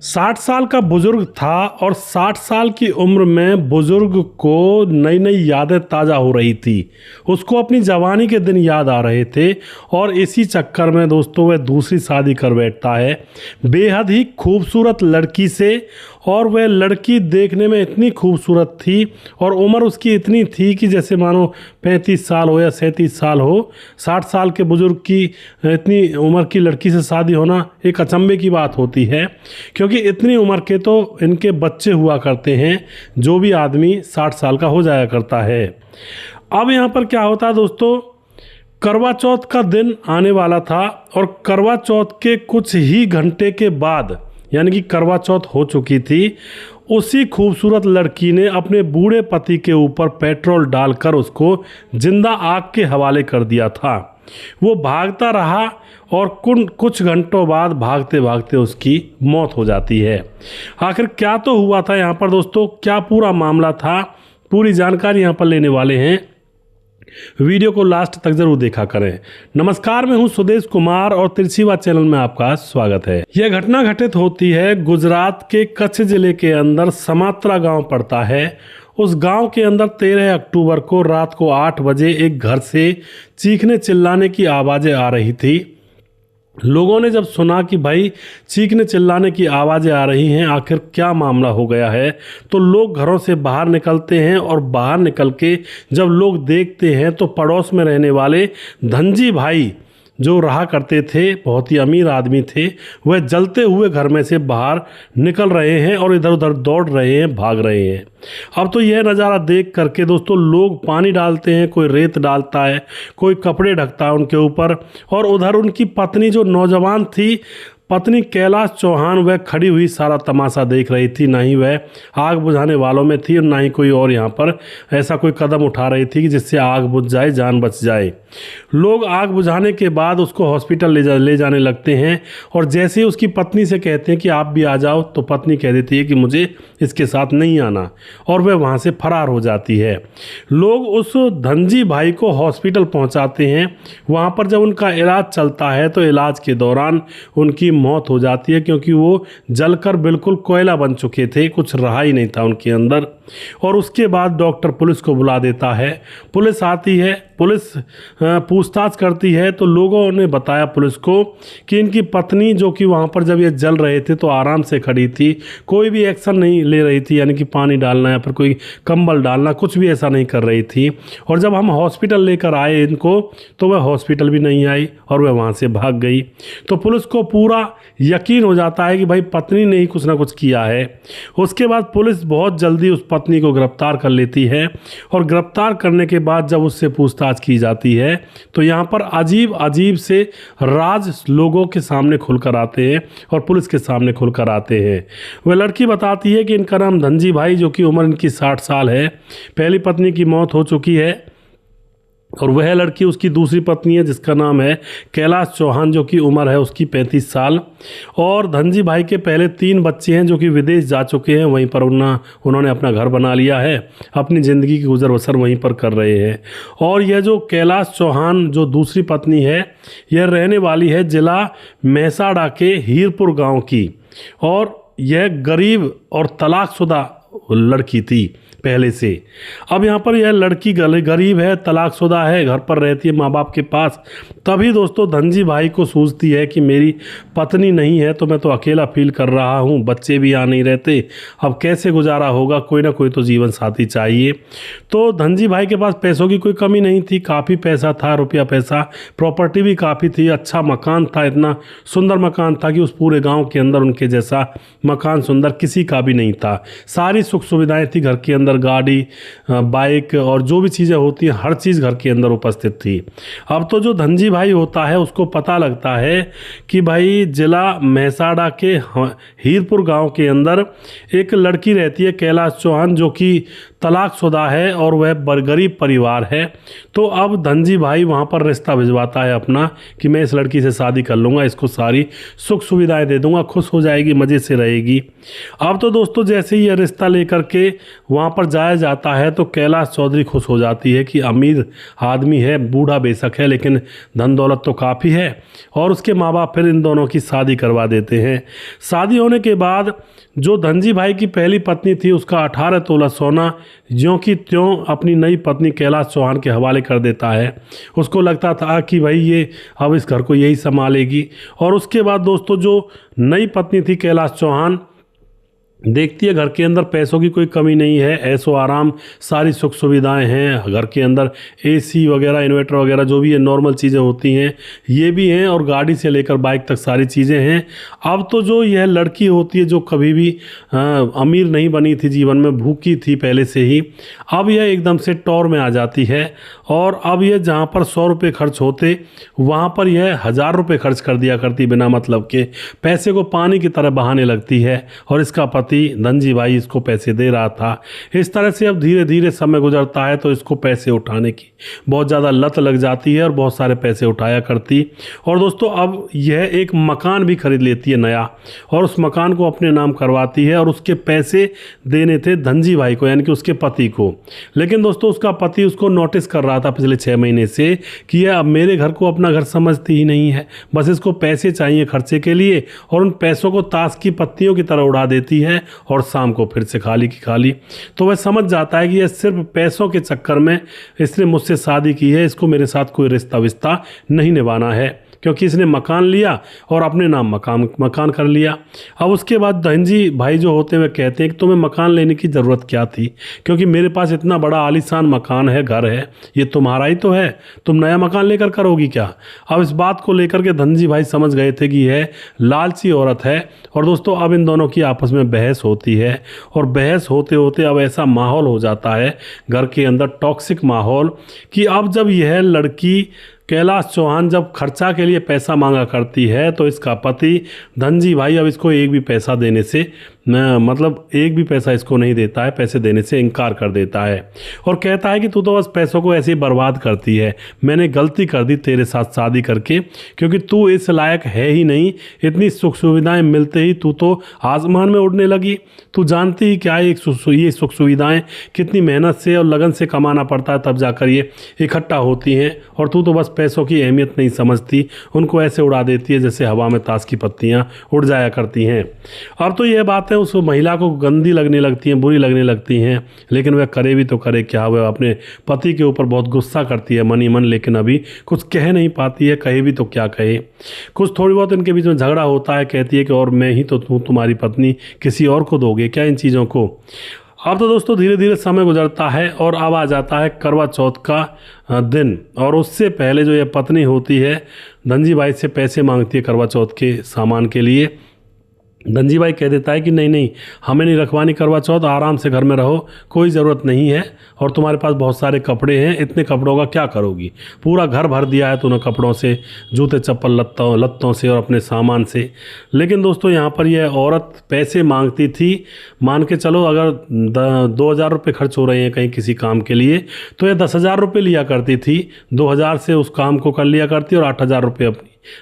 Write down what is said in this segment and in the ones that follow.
60 साल का बुजुर्ग था और 60 साल की उम्र में बुजुर्ग को नई नई यादें ताज़ा हो रही थी। उसको अपनी जवानी के दिन याद आ रहे थे और इसी चक्कर में दोस्तों वह दूसरी शादी कर बैठता है बेहद ही खूबसूरत लड़की से। और वह लड़की देखने में इतनी खूबसूरत थी और उम्र उसकी इतनी थी कि जैसे मानो 35 साल हो या 37 साल हो। 60 साल के बुजुर्ग की इतनी उम्र की लड़की से शादी होना एक अचंभे की बात होती है, क्योंकि इतनी उम्र के तो इनके बच्चे हुआ करते हैं। जो भी आदमी 60 साल का हो जाया करता है। अब यहाँ पर क्या होता है दोस्तों, करवा चौथ का दिन आने वाला था और करवा चौथ के कुछ ही घंटे के बाद, यानी कि करवा चौथ हो चुकी थी, उसी खूबसूरत लड़की ने अपने बूढ़े पति के ऊपर पेट्रोल डालकर उसको जिंदा आग के हवाले कर दिया था। वो भागता रहा और कुछ घंटों बाद भागते भागते उसकी मौत हो जाती है। आखिर क्या तो हुआ था यहाँ पर दोस्तों, क्या पूरा मामला था, पूरी जानकारी यहाँ पर लेने वाले हैं। वीडियो को लास्ट तक जरूर देखा करें। नमस्कार, मैं हूं सुदेश कुमार और तिरछीवा चैनल में आपका स्वागत है। यह घटना घटित होती है गुजरात के कच्छ जिले के अंदर समात्रा गांव पड़ता है। उस गांव के अंदर 13 अक्टूबर को रात को 8 बजे एक घर से चीखने चिल्लाने की आवाज़ें आ रही थी। लोगों ने जब सुना कि भाई चीखने चिल्लाने की आवाज़ें आ रही हैं, आखिर क्या मामला हो गया है, तो लोग घरों से बाहर निकलते हैं और बाहर निकल के जब लोग देखते हैं तो पड़ोस में रहने वाले धनजी भाई जो रहा करते थे, बहुत ही अमीर आदमी थे, वह जलते हुए घर में से बाहर निकल रहे हैं और इधर उधर दौड़ रहे हैं, भाग रहे हैं। अब तो यह नज़ारा देख करके दोस्तों लोग पानी डालते हैं, कोई रेत डालता है, कोई कपड़े ढकता है उनके ऊपर। और उधर उनकी पत्नी जो नौजवान थी, पत्नी कैलाश चौहान, वह खड़ी हुई सारा तमाशा देख रही थी। ना ही वह आग बुझाने वालों में थी और ना ही कोई और यहाँ पर ऐसा कोई कदम उठा रही थी कि जिससे आग बुझ जाए, जान बच जाए। लोग आग बुझाने के बाद उसको हॉस्पिटल ले जाने लगते हैं और जैसे ही उसकी पत्नी से कहते हैं कि आप भी आ जाओ, तो पत्नी कह देती है कि मुझे इसके साथ नहीं आना, और वह वहाँ से फरार हो जाती है। लोग उस धनजी भाई को हॉस्पिटल पहुँचाते हैं। वहाँ पर जब उनका इलाज चलता है तो इलाज के दौरान उनकी मौत हो जाती है, क्योंकि वो जलकर बिल्कुल कोयला बन चुके थे, कुछ रहा ही नहीं था उनके अंदर। और उसके बाद डॉक्टर पुलिस को बुला देता है। पुलिस आती है, पुलिस पूछताछ करती है तो लोगों ने बताया पुलिस को कि इनकी पत्नी जो कि वहाँ पर जब ये जल रहे थे तो आराम से खड़ी थी, कोई भी एक्शन नहीं ले रही थी, यानी कि पानी डालना या फिर कोई कंबल डालना, कुछ भी ऐसा नहीं कर रही थी। और जब हम हॉस्पिटल लेकर आए इनको, तो वह हॉस्पिटल भी नहीं आई और वह वहाँ से भाग गई। तो पुलिस को पूरा यकीन हो जाता है कि भाई पत्नी ने ही कुछ ना कुछ किया है। उसके बाद पुलिस बहुत जल्दी उस पत्नी को गिरफ्तार कर लेती है और गिरफ्तार करने के बाद जब उससे पूछताछ की जाती है तो यहाँ पर अजीब अजीब से राज लोगों के सामने खुलकर आते हैं और पुलिस के सामने खुलकर आते हैं। वह लड़की बताती है कि इनका नाम धनजी भाई, जो कि उम्र इनकी 60 साल है, पहली पत्नी की मौत हो चुकी है, और वह लड़की उसकी दूसरी पत्नी है जिसका नाम है कैलाश चौहान, जो कि उम्र है उसकी 35 साल। और धनजी भाई के पहले 3 बच्चे हैं जो कि विदेश जा चुके हैं, वहीं पर उन्होंने अपना घर बना लिया है, अपनी ज़िंदगी की गुजर बसर वहीं पर कर रहे हैं। और यह जो कैलाश चौहान जो दूसरी पत्नी है, यह रहने वाली है जिला मेहसाणा के हीरपुर गाँव की, और यह गरीब और तलाकशुदा लड़की थी पहले से। अब यहाँ पर यह लड़की गरीब है, तलाकशुदा है, घर पर रहती है माँ बाप के पास। तभी दोस्तों धनजी भाई को सूझती है कि मेरी पत्नी नहीं है तो मैं तो अकेला फील कर रहा हूँ, बच्चे भी यहाँ नहीं रहते, अब कैसे गुजारा होगा, कोई ना कोई तो जीवन साथी चाहिए। तो धनजी भाई के पास पैसों की कोई कमी नहीं थी, काफ़ी पैसा था, रुपया पैसा, प्रॉपर्टी भी काफ़ी थी, अच्छा मकान था, इतना सुंदर मकान था कि उस पूरे गाँव के अंदर उनके जैसा मकान सुंदर किसी का भी नहीं था। सारी सुख सुविधाएँ थी घर के अंदर, गाड़ी, बाइक और जो भी चीज़ें होती हैं, हर चीज़ घर के अंदर उपस्थित थी। अब तो जो धनजी भाई होता है उसको पता लगता है कि भाई जिला मेहसाणा के हीरपुर गांव के अंदर एक लड़की रहती है कैलाश चौहान, जो कि तलाकशुदा है और वह गरीब परिवार है। तो अब धनजी भाई वहाँ पर रिश्ता भिजवाता है अपना कि मैं इस लड़की से शादी कर लूँगा, इसको सारी सुख सुविधाएं दे दूँगा, खुश हो जाएगी, मज़े से रहेगी। अब तो दोस्तों जैसे ही यह रिश्ता लेकर के वहाँ पर जाया जाता है तो कैलाश चौधरी खुश हो जाती है कि अमीर आदमी है, बूढ़ा बेशक है लेकिन धन दौलत तो काफ़ी है। और उसके माँ बाप फिर इन दोनों की शादी करवा देते हैं। शादी होने के बाद जो धनजी भाई की पहली पत्नी थी उसका 18 तोला सोना ज्यों की त्यों अपनी नई पत्नी कैलाश चौहान के हवाले कर देता है। उसको लगता था कि भाई ये अब इस घर को यही संभालेगी। और उसके बाद दोस्तों जो नई पत्नी थी कैलाश चौहान देखती है घर के अंदर पैसों की कोई कमी नहीं है, ऐशो आराम, सारी सुख सुविधाएं हैं घर के अंदर, एसी वगैरह, इन्वर्टर वगैरह जो भी है नॉर्मल चीज़ें होती हैं ये भी हैं, और गाड़ी से लेकर बाइक तक सारी चीज़ें हैं। अब तो जो यह लड़की होती है जो कभी भी अमीर नहीं बनी थी, जीवन में भूखी थी पहले से ही, अब यह एकदम से टौर में आ जाती है। और अब यह जहाँ पर 100 रुपये खर्च होते वहाँ पर यह 1000 रुपये खर्च कर दिया करती, बिना मतलब के पैसे को पानी की तरह बहाने लगती है। और इसका धनजी भाई इसको पैसे दे रहा था। इस तरह से अब धीरे धीरे समय गुजरता है तो इसको पैसे उठाने की बहुत ज़्यादा लत लग जाती है और बहुत सारे पैसे उठाया करती। और दोस्तों अब यह एक मकान भी खरीद लेती है नया, और उस मकान को अपने नाम करवाती है। और उसके पैसे देने थे धनजी भाई को, यानी कि उसके पति को। लेकिन दोस्तों उसका पति उसको नोटिस कर रहा था पिछले 6 महीने से कि यह अब मेरे घर को अपना घर समझती ही नहीं है, बस इसको पैसे चाहिए खर्चे के लिए, और उन पैसों को ताश की पत्तियों की तरह उड़ा देती है और शाम को फिर से खाली की खाली। तो वह समझ जाता है कि यह सिर्फ पैसों के चक्कर में इसने मुझसे शादी की है, इसको मेरे साथ कोई रिश्ता विश्ता नहीं निभाना है, क्योंकि इसने मकान लिया और अपने नाम मकान कर लिया। अब उसके बाद धनजी भाई जो होते हैं वे कहते हैं कि तुम्हें मकान लेने की ज़रूरत क्या थी, क्योंकि मेरे पास इतना बड़ा आलीशान मकान है, घर है, ये तुम्हारा ही तो है, तुम नया मकान लेकर करोगी क्या। अब इस बात को लेकर के धनजी भाई समझ गए थे कि यह लालची औरत है। और दोस्तों अब इन दोनों की आपस में बहस होती है, और बहस होते होते अब ऐसा माहौल हो जाता है घर के अंदर, टॉक्सिक माहौल, कि अब जब यह लड़की कैलाश चौहान जब खर्चा के लिए पैसा मांगा करती है तो इसका पति धनजी भाई अब इसको एक भी पैसा देने से एक भी पैसा इसको नहीं देता है, पैसे देने से इनकार कर देता है। और कहता है कि तू तो बस पैसों को ऐसे ही बर्बाद करती है, मैंने गलती कर दी तेरे साथ शादी करके, क्योंकि तू इस लायक है ही नहीं, इतनी सुख सुविधाएं मिलते ही तू तो आसमान में उड़ने लगी। तू जानती ही क्या है ये सुख सुविधाएं कितनी मेहनत से और लगन से कमाना पड़ता है, तब जाकर ये इकट्ठा होती हैं, और तू तो बस पैसों की अहमियत नहीं समझती, उनको ऐसे उड़ा देती है जैसे हवा में ताश की पत्तियां उड़ जाया करती हैं। अब तो यह बातें उस महिला को गंदी लगने लगती हैं, बुरी लगने लगती हैं, लेकिन वह करे भी तो करे क्या, वह अपने पति के ऊपर बहुत गुस्सा करती है मन ही मन, लेकिन अभी कुछ कह नहीं पाती है, कहे भी तो क्या कहे। कुछ थोड़ी बहुत इनके बीच में झगड़ा होता है, कहती है कि और मैं ही तो हूँ तुम्हारी पत्नी, किसी और को दोगे क्या इन चीज़ों को। अब तो दोस्तों धीरे धीरे समय गुजरता है और अब आ जाता है करवा चौथ का दिन। और उससे पहले जो यह पत्नी होती है धनजी भाई से पैसे मांगती है करवा चौथ के सामान के लिए। धनजी भाई कह देता है कि नहीं नहीं, हमें नहीं रखवानी करवा चौथ, आराम से घर में रहो, कोई ज़रूरत नहीं है, और तुम्हारे पास बहुत सारे कपड़े हैं, इतने कपड़ों का क्या करोगी, पूरा घर भर दिया है तूने कपड़ों से, जूते चप्पल लत्तों से और अपने सामान से। लेकिन दोस्तों यहाँ पर यह औरत पैसे मांगती थी, मान के चलो अगर 2000 रुपये खर्च हो रहे हैं कहीं किसी काम के लिए, तो यह 10,000 रुपये लिया करती थी, 2000 से उस काम को कर लिया करती और 8,000 रुपये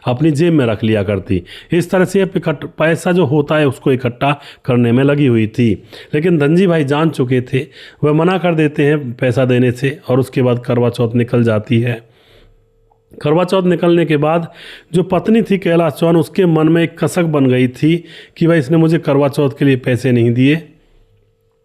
अपनी जेब में रख लिया करती। इस तरह से पैसा जो होता है उसको इकट्ठा करने में लगी हुई थी। लेकिन धनजी भाई जान चुके थे, वह मना कर देते हैं पैसा देने से, और उसके बाद करवा चौथ निकल जाती है। करवा चौथ निकलने के बाद जो पत्नी थी कैलाश चौहान, उसके मन में एक कसक बन गई थी कि भाई इसने मुझे करवा चौथ के लिए पैसे नहीं दिए,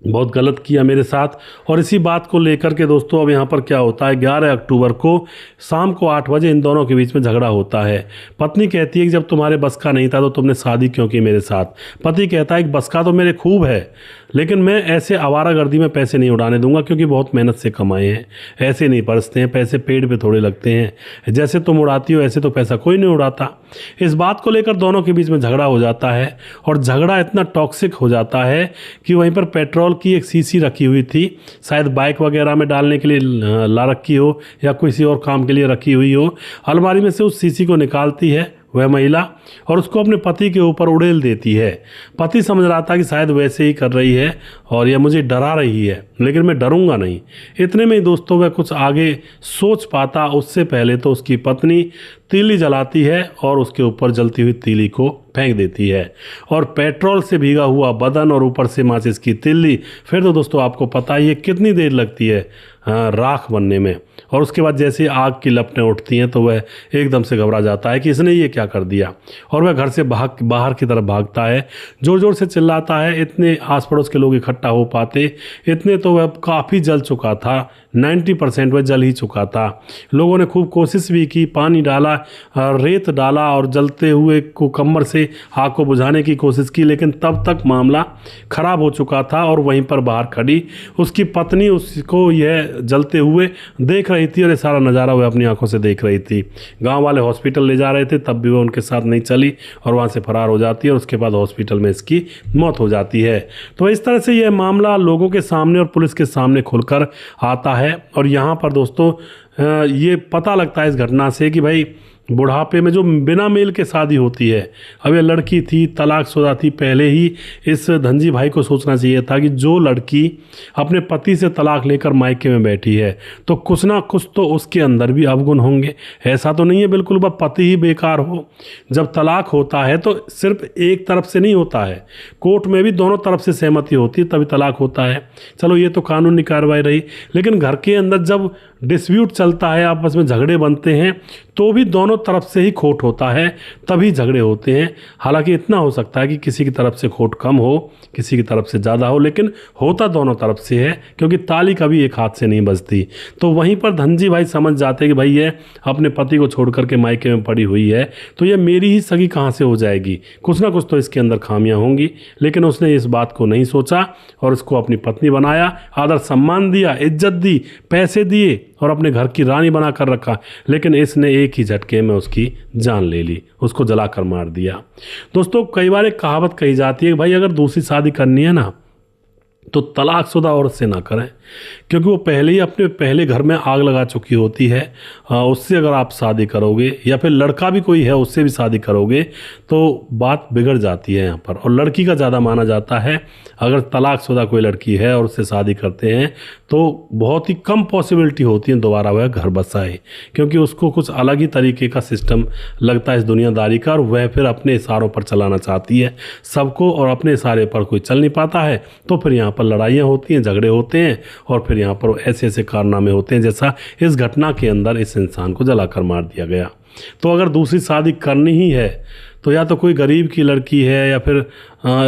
बहुत गलत किया मेरे साथ। और इसी बात को लेकर के दोस्तों अब यहाँ पर क्या होता है, 11 अक्टूबर को शाम को 8 बजे इन दोनों के बीच में झगड़ा होता है। पत्नी कहती है कि जब तुम्हारे बस का नहीं था तो तुमने शादी क्यों की मेरे साथ। पति कहता है कि बस का तो मेरे खूब है, लेकिन मैं ऐसे आवारागर्दी में पैसे नहीं उड़ाने दूंगा, क्योंकि बहुत मेहनत से कमाए हैं, ऐसे नहीं परसते हैं, पैसे पेड़ पे थोड़े लगते हैं, जैसे तुम उड़ाती हो ऐसे तो पैसा कोई नहीं उड़ाता। इस बात को लेकर दोनों के बीच में झगड़ा हो जाता है, और झगड़ा इतना टॉक्सिक हो जाता है कि वहीं पर पेट्रोल की एक शीशी रखी हुई थी, शायद बाइक वगैरह में डालने के लिए ला रखी हो या किसी और काम के लिए रखी हुई हो, अलमारी में से उस शीशी को निकालती है, वह महिला और उसको अपने पति के ऊपर उड़ेल देती है। पति समझ रहा था कि शायद वैसे ही कर रही है और यह मुझे डरा रही है, लेकिन मैं डरूंगा नहीं। इतने में ही दोस्तों वह कुछ आगे सोच पाता उससे पहले तो उसकी पत्नी तीली जलाती है और उसके ऊपर जलती हुई तीली को फेंक देती है और पेट्रोल से भीगा हुआ बदन और ऊपर से माचिस की तीली, फिर तो दोस्तों आपको पता ही है कितनी देर लगती है राख बनने में। और उसके बाद जैसे आग की लपटें उठती हैं तो वह एकदम से घबरा जाता है कि इसने ये क्या कर दिया और वह घर से बाहर की तरफ भागता है, जोर जोर से चिल्लाता है। इतने आस पड़ोस के लोग इकट्ठा हो पाते, इतने तो वह काफ़ी जल चुका था, 90% वह जल ही चुका था। लोगों ने खूब कोशिश भी की, पानी डाला, रेत डाला और जलते हुए को कमर से आग को बुझाने की कोशिश की, लेकिन तब तक मामला खराब हो चुका था। और वहीं पर बाहर खड़ी उसकी पत्नी उसको यह जलते हुए देख रही थी और ये सारा नज़ारा वह अपनी आंखों से देख रही थी। गांव वाले हॉस्पिटल ले जा रहे थे, तब भी वह उनके साथ नहीं चली और वहां से फरार हो जाती है और उसके बाद हॉस्पिटल में इसकी मौत हो जाती है। तो इस तरह से यह मामला लोगों के सामने और पुलिस के सामने खुलकर आता है। और यहाँ पर दोस्तों ये पता लगता है इस घटना से कि भाई बुढ़ापे में जो बिना मेल के शादी होती है, अब ये लड़की थी, तलाकशुदा थी, पहले ही इस धनजी भाई को सोचना चाहिए था कि जो लड़की अपने पति से तलाक लेकर मायके में बैठी है तो कुछ ना कुछ तो उसके अंदर भी अवगुण होंगे। ऐसा तो नहीं है बिल्कुल वह पति ही बेकार हो। जब तलाक होता है तो सिर्फ एक तरफ से नहीं होता है, कोर्ट में भी दोनों तरफ से सहमति होती है तभी तलाक होता है। चलो ये तो कानूनी कार्रवाई रही, लेकिन घर के अंदर जब डिस्प्यूट चलता है, आपस में झगड़े बनते हैं, तो भी दोनों तरफ से ही खोट होता है, तभी झगड़े होते हैं। हालांकि इतना हो सकता है कि किसी की तरफ से खोट कम हो, किसी की तरफ से ज़्यादा हो, लेकिन होता दोनों तरफ से है, क्योंकि ताली कभी एक हाथ से नहीं बजती। तो वहीं पर धनजी भाई समझ जाते कि भाई ये अपने पति को छोड़ करके मायके में पड़ी हुई है तो ये मेरी ही सगी कहाँ से हो जाएगी, कुछ ना कुछ तो इसके अंदर खामियां होंगी। लेकिन उसने इस बात को नहीं सोचा और उसको अपनी पत्नी बनाया, आदर सम्मान दिया, इज्जत दी, पैसे दिए और अपने घर की रानी बना कर रखा। लेकिन इसने एक ही झटके में उसकी जान ले ली, उसको जलाकर मार दिया। दोस्तों कई बार एक कहावत कही जाती है कि भाई अगर दूसरी शादी करनी है ना तो तलाकशुदा औरत से ना करें, क्योंकि वो पहले ही अपने पहले घर में आग लगा चुकी होती है। उससे अगर आप शादी करोगे या फिर लड़का भी कोई है उससे भी शादी करोगे तो बात बिगड़ जाती है यहाँ पर। और लड़की का ज़्यादा माना जाता है, अगर तलाकशुदा कोई लड़की है और उससे शादी करते हैं तो बहुत ही कम पॉसिबिलिटी होती है दोबारा वह घर बसाए, क्योंकि उसको कुछ अलग ही तरीके का सिस्टम लगता है इस दुनियादारी का, और वह फिर अपने इशारों पर चलाना चाहती है सबको, और अपने इशारे पर कोई चल नहीं पाता है तो फिर यहाँ पर लड़ाइयाँ होती हैं, झगड़े होते हैं और फिर यहाँ पर ऐसे ऐसे कारनामे होते हैं जैसा इस घटना के अंदर इस इंसान को जलाकर मार दिया गया। तो अगर दूसरी शादी करनी ही है तो या तो कोई गरीब की लड़की है, या फिर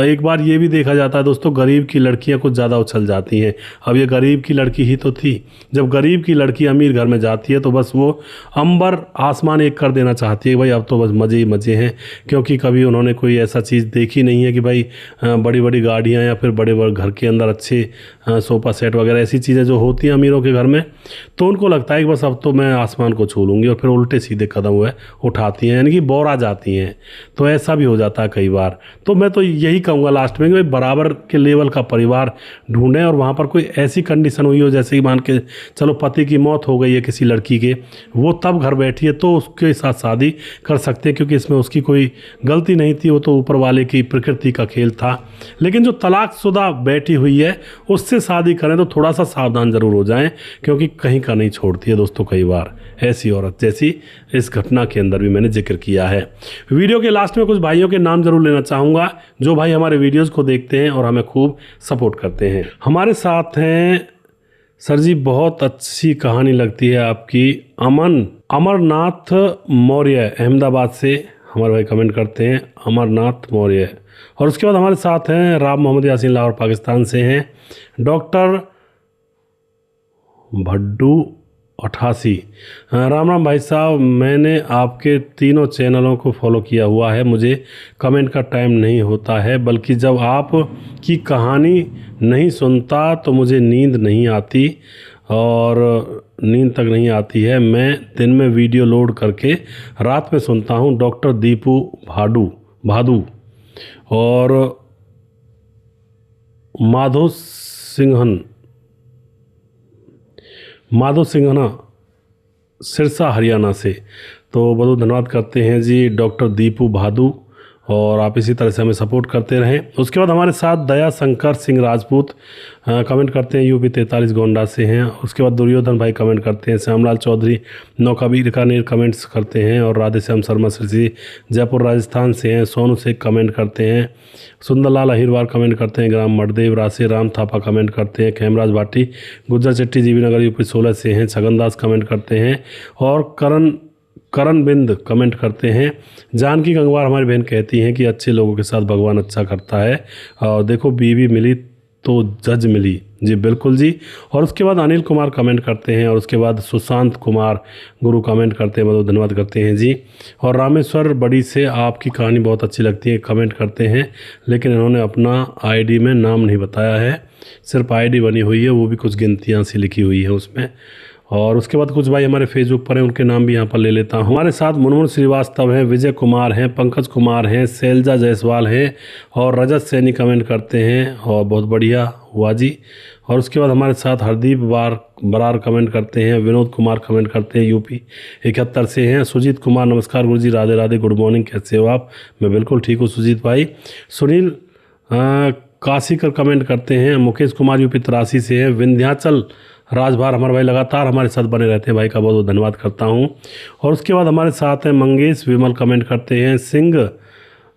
एक बार ये भी देखा जाता है दोस्तों गरीब की लड़कियां कुछ ज़्यादा उछल जाती हैं। अब ये गरीब की लड़की ही तो थी, जब गरीब की लड़की अमीर घर में जाती है तो बस वो अंबर आसमान एक कर देना चाहती है, भाई अब तो बस मज़े ही मज़े हैं, क्योंकि कभी उन्होंने कोई ऐसा चीज़ देखी नहीं है कि भाई बड़ी बड़ी गाड़ियाँ या फिर बड़े बड़े घर के अंदर अच्छे सोफ़ा सेट वगैरह ऐसी चीज़ें जो होती हैं अमीरों के घर में, तो उनको लगता है कि बस अब तो मैं आसमान को छू लूँगी और फिर उल्टे सीधे कदम हुए उठाती हैं, यानी कि बोरा जाती हैं। तो ऐसा भी हो जाता है कई बार। तो मैं तो यही कहूँगा लास्ट में कि भाई बराबर के लेवल का परिवार ढूंढें, और वहाँ पर कोई ऐसी कंडीशन हुई हो जैसे कि मान के चलो पति की मौत हो गई है किसी लड़की के, वो तब घर बैठी है तो उसके साथ शादी कर सकते हैं, क्योंकि इसमें उसकी कोई गलती नहीं थी, वो तो ऊपर वाले की प्रकृति का खेल था। लेकिन जो तलाकशुदा बैठी हुई है उससे शादी करें तो थोड़ा सा सावधान जरूर हो जाएं, क्योंकि कहीं का नहीं छोड़ती है दोस्तों कई बार ऐसी औरत, जैसी इस घटना के अंदर भी मैंने जिक्र किया है। वीडियो के लास्ट में कुछ भाइयों के नाम जरूर लेना चाहूँगा जो भाई हमारे वीडियोज़ को देखते हैं और हमें खूब सपोर्ट करते हैं। हमारे साथ हैं सर जी, बहुत अच्छी कहानी लगती है आपकी, अमरनाथ मौर्य अहमदाबाद से हमारे भाई कमेंट करते हैं, अमरनाथ मौर्य। और उसके बाद हमारे साथ हैं राम मोहम्मद यासीन लाहौर पाकिस्तान से हैं, डॉक्टर भड्डू 88। राम राम भाई साहब, मैंने आपके तीनों चैनलों को फॉलो किया हुआ है, मुझे कमेंट का टाइम नहीं होता है, बल्कि जब आप की कहानी नहीं सुनता तो मुझे नींद नहीं आती और नींद तक नहीं आती है। मैं दिन में वीडियो लोड करके रात में सुनता हूँ। डॉक्टर दीपू भादू और माधव सिंघना सिरसा हरियाणा से। तो बहुत धन्यवाद करते हैं जी डॉक्टर दीपू भादू, और आप इसी तरह से हमें सपोर्ट करते रहें। उसके बाद हमारे साथ दया शंकर सिंह राजपूत कमेंट करते हैं, यूपी 43 गोंडा से हैं। उसके बाद दुर्योधन भाई कमेंट करते हैं, श्यामलाल चौधरी नौकाबीर बीकानेर कमेंट्स करते हैं, और राधेश्याम शर्मा श्री जयपुर राजस्थान से हैं। सोनू शेख कमेंट करते हैं, सुंदरलाल अहिरवार कमेंट करते हैं, ग्राम मठदेव राशि राम थापा कमेंट करते हैं, खेमराज भाटी गुज्जर चट्टी जीवी नगर यूपी 16 से हैं। छगनदास कमेंट करते हैं, और करण बिंद कमेंट करते हैं। जानकी गंगवार हमारी बहन कहती हैं कि अच्छे लोगों के साथ भगवान अच्छा करता है, और देखो बीवी मिली तो जज मिली। जी बिल्कुल जी। और उसके बाद अनिल कुमार कमेंट करते हैं, और उसके बाद सुशांत कुमार गुरु कमेंट करते हैं, बहुत धन्यवाद करते हैं जी। और रामेश्वर बड़ी से आपकी कहानी बहुत अच्छी लगती है कमेंट करते हैं, लेकिन इन्होंने अपना आईडी में नाम नहीं बताया है, सिर्फ आईडी बनी हुई है, वो भी कुछ गिनतियाँ सी लिखी हुई है उसमें। और उसके बाद कुछ भाई हमारे फेसबुक पर हैं, उनके नाम भी यहाँ पर ले लेता हूँ। हमारे साथ मुनमुन श्रीवास्तव हैं, विजय कुमार हैं, पंकज कुमार हैं, शैलजा जायसवाल हैं, और रजत सैनी कमेंट करते हैं, और बहुत बढ़िया हुआ जी। और उसके बाद हमारे साथ हरदीप बरार कमेंट करते हैं, विनोद कुमार कमेंट करते हैं, यूपी 71 से हैं। सुजीत कुमार नमस्कार गुरुजी, राधे राधे, गुड मॉर्निंग, कैसे हो आप? मैं बिल्कुल ठीक हूँ सुजीत भाई। सुनील काशीकर कमेंट करते हैं, मुकेश कुमार यूपी 83 से हैं। विंध्याचल राजभार हमारे भाई लगातार हमारे साथ बने रहते हैं, भाई का बहुत बहुत धन्यवाद करता हूं। और उसके बाद हमारे साथ हैं मंगेश विमल कमेंट करते हैं, सिंह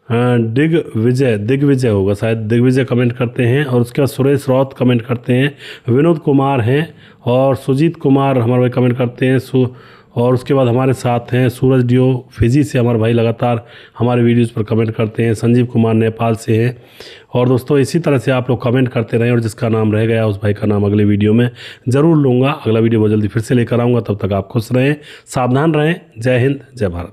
दिग्विजय होगा शायद, दिग्विजय कमेंट करते हैं। और उसके बाद सुरेश रौत कमेंट करते हैं, विनोद कुमार हैं, और सुजीत कुमार हमारे भाई कमेंट करते हैं। और उसके बाद हमारे साथ हैं सूरज डियो फिजी से, हमारे भाई लगातार हमारे वीडियोस पर कमेंट करते हैं। संजीव कुमार नेपाल से हैं। और दोस्तों इसी तरह से आप लोग कमेंट करते रहें, और जिसका नाम रह गया उस भाई का नाम अगले वीडियो में ज़रूर लूँगा। अगला वीडियो बहुत जल्दी फिर से लेकर आऊँगा, तब तक आप खुश रहें, सावधान रहें। जय हिंद, जय भारत।